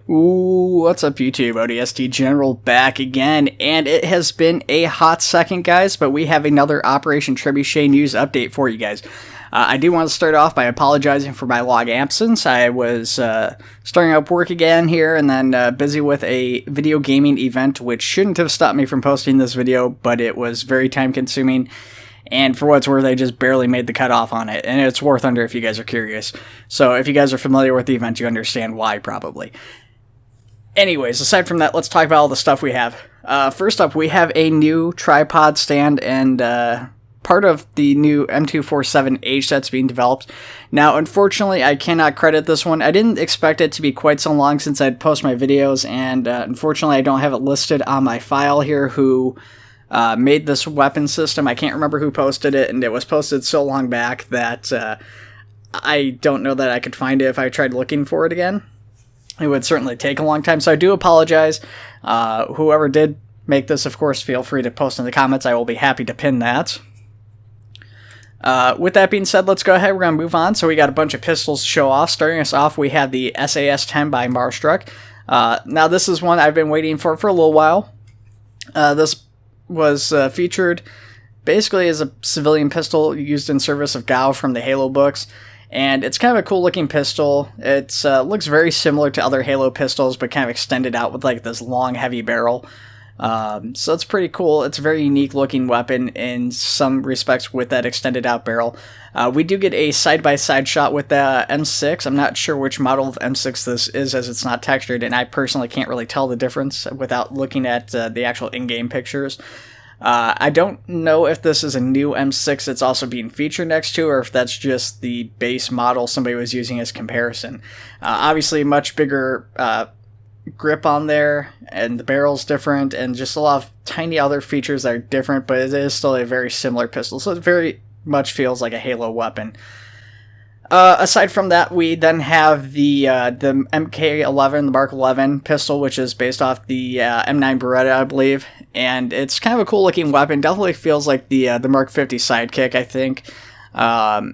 Ooh, what's up YouTube? ODST General back again, and it has been a hot second, guys, but we have another Operation Trebuchet news update for you guys. I do want to start off by apologizing for my long absence. I was starting up work again here, and then busy with a video gaming event, which shouldn't have stopped me from posting this video, but it was very time consuming. And for what it's worth, I just barely made the cutoff on it, and it's worth under if you guys are curious. So if you guys are familiar with the event, you understand why, probably. Anyways, aside from that, let's talk about all the stuff we have. First up, we have a new tripod stand and part of the new M247H that's being developed. Now, unfortunately, I cannot credit this one. I didn't expect it to be quite so long since I'd post my videos, and unfortunately, I don't have it listed on my file here who made this weapon system. I can't remember who posted it, and it was posted so long back that I don't know that I could find it if I tried looking for it again. It would certainly take a long time, so I do apologize. Whoever did make this, of course, feel free to post in the comments. I will be happy to pin that. With that being said, let's go ahead. We're going to move on. So we got a bunch of pistols to show off. Starting us off, we have the SAS-10 by Marstruck. Now, this is one I've been waiting for a little while. This was featured basically as a civilian pistol used in service of Gao from the Halo books. And it's kind of a cool looking pistol. It looks very similar to other Halo pistols, but kind of extended out with like this long, heavy barrel. So it's pretty cool. It's a very unique looking weapon in some respects with that extended out barrel. We do get a side-by-side shot with the M6. I'm not sure which model of M6 this is, as it's not textured, and I personally can't really tell the difference without looking at the actual in-game pictures. I don't know if this is a new M6 that's also being featured next to, or if that's just the base model somebody was using as comparison. Obviously, much bigger grip on there, and the barrel's different, and just a lot of tiny other features that are different, but it is still a very similar pistol, so it very much feels like a Halo weapon. Aside from that, we then have the MK11, the Mark 11 pistol, which is based off the M9 Beretta, I believe, and it's kind of a cool looking weapon. Definitely feels like the Mark 50 sidekick, I think.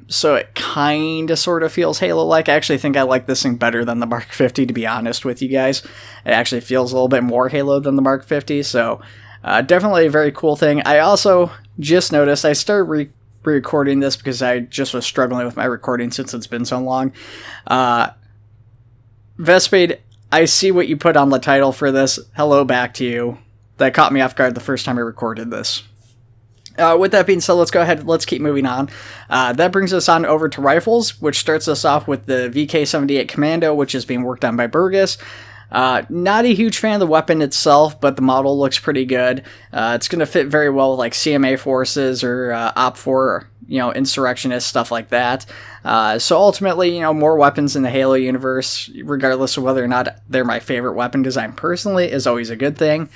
So it kind of sort of feels Halo-like. I actually think I like this thing better than the Mark 50, to be honest with you guys. It actually feels a little bit more Halo than the Mark 50, so definitely a very cool thing. I also just noticed I started re-recording this because I just was struggling with my recording since it's been so long. Vespade, I see what you put on the title for this. Hello back to you. That caught me off guard the first time I recorded this. With that being said, let's go ahead and let's keep moving on. That brings us on over to rifles, which starts us off with the VK78 Commando, which is being worked on by Burgess. Not a huge fan of the weapon itself, but the model looks pretty good. It's going to fit very well with like CMA forces or OPFOR, insurrectionists, stuff like that. So ultimately, more weapons in the Halo universe, regardless of whether or not they're my favorite weapon design personally, is always a good thing.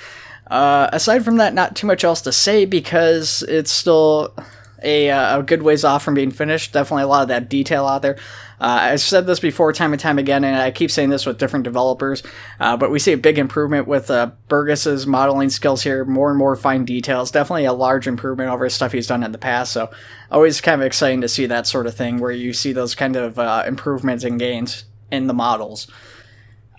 Aside from that, not too much else to say because it's still a good ways off from being finished. Definitely a lot of that detail out there. I've said this before time and time again, and I keep saying this with different developers, but we see a big improvement with Burgess's modeling skills here, more and more fine details. Definitely a large improvement over stuff he's done in the past, so always kind of exciting to see that sort of thing where you see those kind of improvements and gains in the models.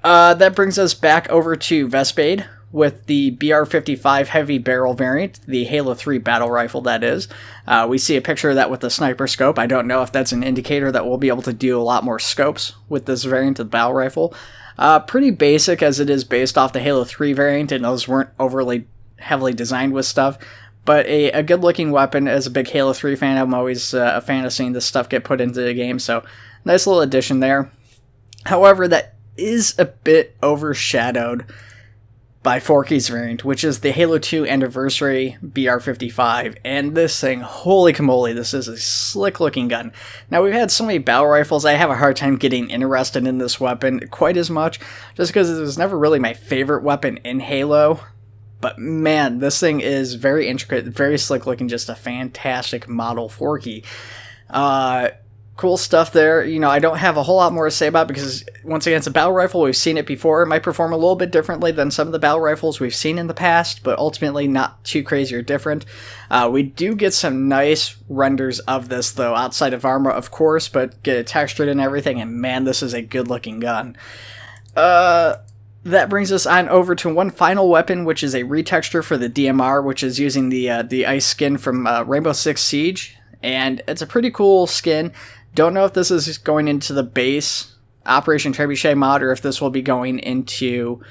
That brings us back over to Vespade with the BR-55 heavy barrel variant, the Halo 3 battle rifle, that is. We see a picture of that with the sniper scope. I don't know if that's an indicator that we'll be able to do a lot more scopes with this variant of the battle rifle. Pretty basic, as it is based off the Halo 3 variant, and those weren't overly heavily designed with stuff. But a good-looking weapon. As a big Halo 3 fan, I'm always a fan of seeing this stuff get put into the game, so nice little addition there. However, that is a bit overshadowed by Forky's variant, which is the Halo 2 Anniversary BR-55, and this thing, holy camoly, this is a slick-looking gun. Now, we've had so many battle rifles, I have a hard time getting interested in this weapon quite as much, just because it was never really my favorite weapon in Halo, but man, this thing is very intricate, very slick-looking, just a fantastic model Forky. Cool stuff there. I don't have a whole lot more to say about it because, once again, it's a battle rifle. We've seen it before. It might perform a little bit differently than some of the battle rifles we've seen in the past, but ultimately not too crazy or different. We do get some nice renders of this, though, outside of armor, of course, but get it textured and everything, and man, this is a good-looking gun. that brings us on over to one final weapon, which is a retexture for the DMR, which is using the ice skin from Rainbow Six Siege, and it's a pretty cool skin. Don't know if this is going into the base Operation Trebuchet mod or if this will be going into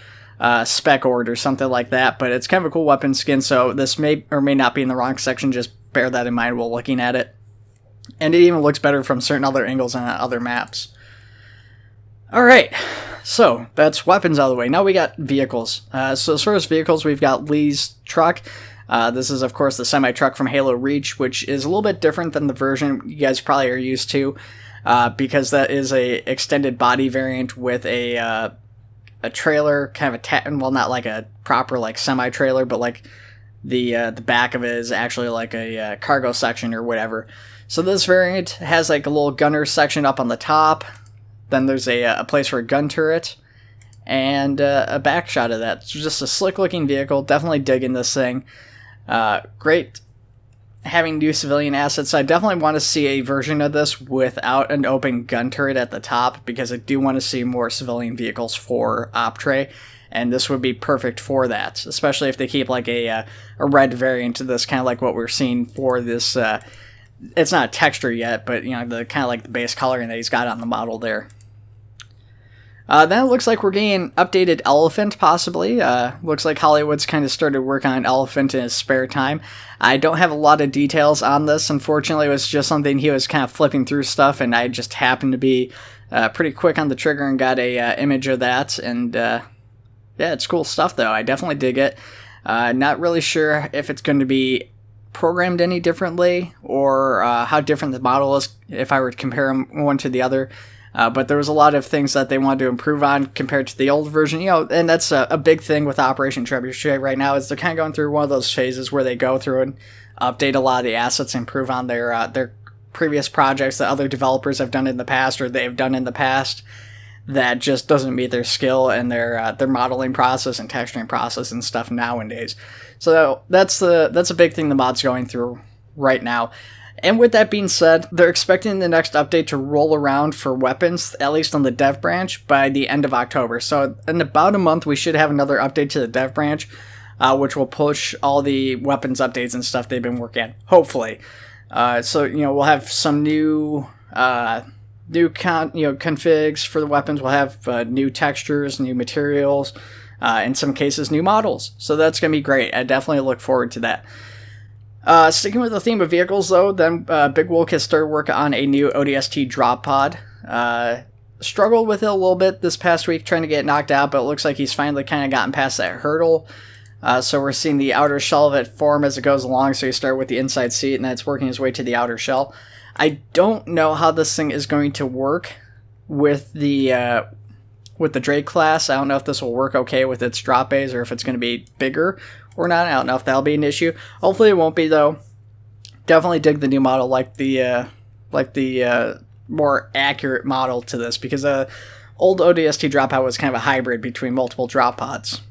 Spec Ord or something like that, but it's kind of a cool weapon skin, so this may or may not be in the wrong section. Just bear that in mind while looking at it. And it even looks better from certain other angles on other maps. Alright, so that's weapons out of the way. Now we got vehicles. So as far as vehicles, we've got Lee's truck. This is, of course, the semi-truck from Halo Reach, which is a little bit different than the version you guys probably are used to, because that is a extended body variant with a trailer, kind of well, not like a proper like semi-trailer, but like the back of it is actually like a cargo section or whatever. So this variant has like a little gunner section up on the top. Then there's a place for a gun turret, and a back shot of that. It's just a slick-looking vehicle. Definitely digging this thing. Great having new civilian assets. I definitely want to see a version of this without an open gun turret at the top, because I do want to see more civilian vehicles for Optre, and this would be perfect for that, especially if they keep like a red variant of this, kind of like what we're seeing for this. It's not a texture yet, but you know, the kind of like the base coloring that he's got on the model there. Then it looks like we're getting updated Elephant, possibly. Looks like Hollywood's kind of started working on Elephant in his spare time. I don't have a lot of details on this. Unfortunately, it was just something he was kind of flipping through stuff, and I just happened to be pretty quick on the trigger and got a image of that. And yeah, it's cool stuff, though. I definitely dig it. Not really sure if it's going to be programmed any differently, or how different the model is if I were to compare them one to the other. But there was a lot of things that they wanted to improve on compared to the old version, you know, and that's a big thing with Operation Trebuchet right now, is they're kind of going through one of those phases where they go through and update a lot of the assets, improve on their previous projects that other developers have done in the past, or they've done in the past, that just doesn't meet their skill and their modeling process and texturing process and stuff nowadays. So that's a big thing the mod's going through right now. And with that being said, they're expecting the next update to roll around for weapons, at least on the dev branch, by the end of October. So in about a month, we should have another update to the dev branch, which will push all the weapons updates and stuff they've been working on, hopefully. So, you know, we'll have some new configs for the weapons. We'll have new textures, new materials, in some cases, new models. So that's going to be great. I definitely look forward to that. Sticking with the theme of vehicles, though, then Big Wolk has started work on a new ODST drop pod. Struggled with it a little bit this past week, trying to get it knocked out, but it looks like he's finally kind of gotten past that hurdle. So we're seeing the outer shell of it form as it goes along, so you start with the inside seat, and then it's working his way to the outer shell. I don't know how this thing is going to work with the Drake class. I don't know if this will work okay with its drop bays, or if it's going to be bigger or not. I don't know if that'll be an issue. Hopefully it won't be, though. Definitely dig the new model, like the more accurate model to this, because old ODST drop pod was kind of a hybrid between multiple drop pods.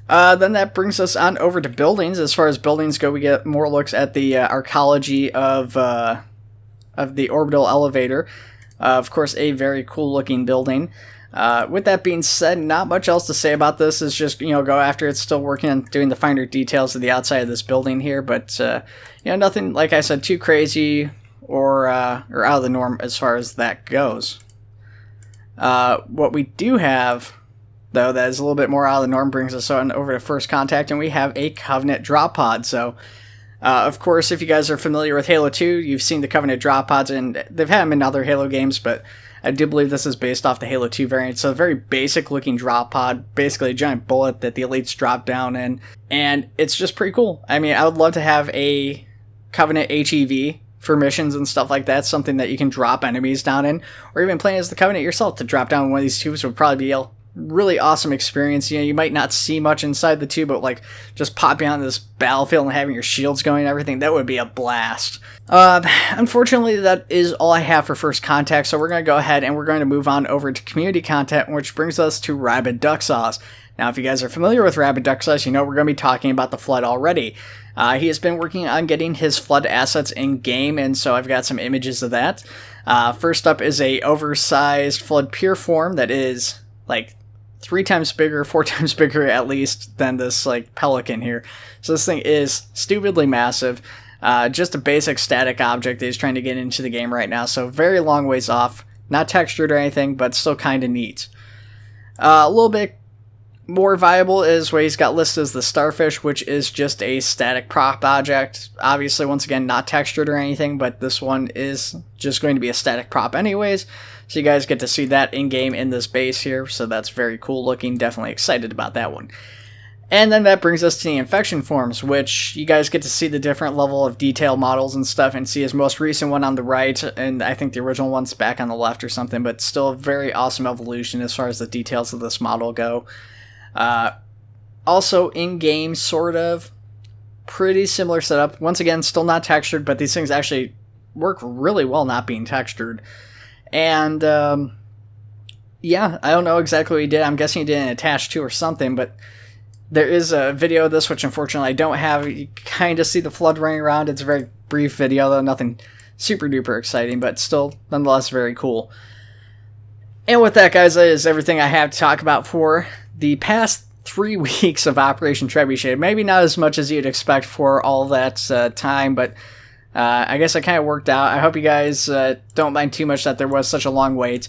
Then that brings us on over to buildings. As far as buildings go, we get more looks at the arcology of the orbital elevator. Of course, a very cool looking building. With that being said, not much else to say about this. Is just, go after it. It's still working on doing the finer details of the outside of this building here, but nothing, like I said, too crazy or out of the norm as far as that goes. What we do have, though, that is a little bit more out of the norm, brings us on over to First Contact, and we have a Covenant drop pod. So, of course, if you guys are familiar with Halo 2, you've seen the Covenant drop pods, and they've had them in other Halo games, but I do believe this is based off the Halo 2 variant. So a very basic looking drop pod, basically a giant bullet that the elites drop down in, and it's just pretty cool. I mean, I would love to have a Covenant HEV for missions and stuff like that, something that you can drop enemies down in, or even playing as the Covenant yourself to drop down one of these tubes would probably be a really awesome experience. You might not see much inside the tube, but like just popping on this battlefield and having your shields going and everything, that would be a blast. Unfortunately, that is all I have for First Contact, so we're going to go ahead and we're going to move on over to community content, which brings us to Rabid Duck Sauce. Now, if you guys are familiar with Rabid Duck Sauce, you know we're going to be talking about the Flood already. He has been working on getting his Flood assets in-game, and so I've got some images of that. First up is a oversized Flood Pure form that is like 3 times bigger, 4 times bigger at least than this like Pelican here. So this thing is stupidly massive. Just a basic static object that he's trying to get into the game right now. So very long ways off. Not textured or anything, but still kind of neat. A little bit more viable is what he's got listed as the Starfish, which is just a static prop object. Obviously, once again, not textured or anything, but this one is just going to be a static prop anyways. So you guys get to see that in-game in this base here, so that's very cool looking. Definitely excited about that one. And then that brings us to the infection forms, which you guys get to see the different level of detail models and stuff, and see his most recent one on the right, and I think the original one's back on the left or something, but still a very awesome evolution as far as the details of this model go. Also in-game, sort of, pretty similar setup. Once again, still not textured, but these things actually work really well not being textured. And, yeah, I don't know exactly what he did. I'm guessing he did an attach to or something, but there is a video of this, which unfortunately I don't have. You kind of see the flood running around. It's a very brief video, though nothing super duper exciting, but still nonetheless very cool. And with that, guys, that is everything I have to talk about for the past 3 weeks of Operation Trebuchet. Maybe not as much as you'd expect for all that time, but I guess it kind of worked out. I hope you guys don't mind too much that there was such a long wait.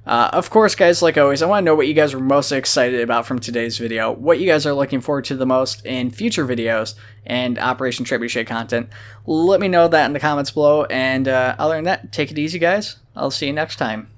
Of course, guys, like always, I want to know what you guys were most excited about from today's video, what you guys are looking forward to the most in future videos and Operation Trebuchet content. Let me know that in the comments below, and other than that, take it easy, guys. I'll see you next time.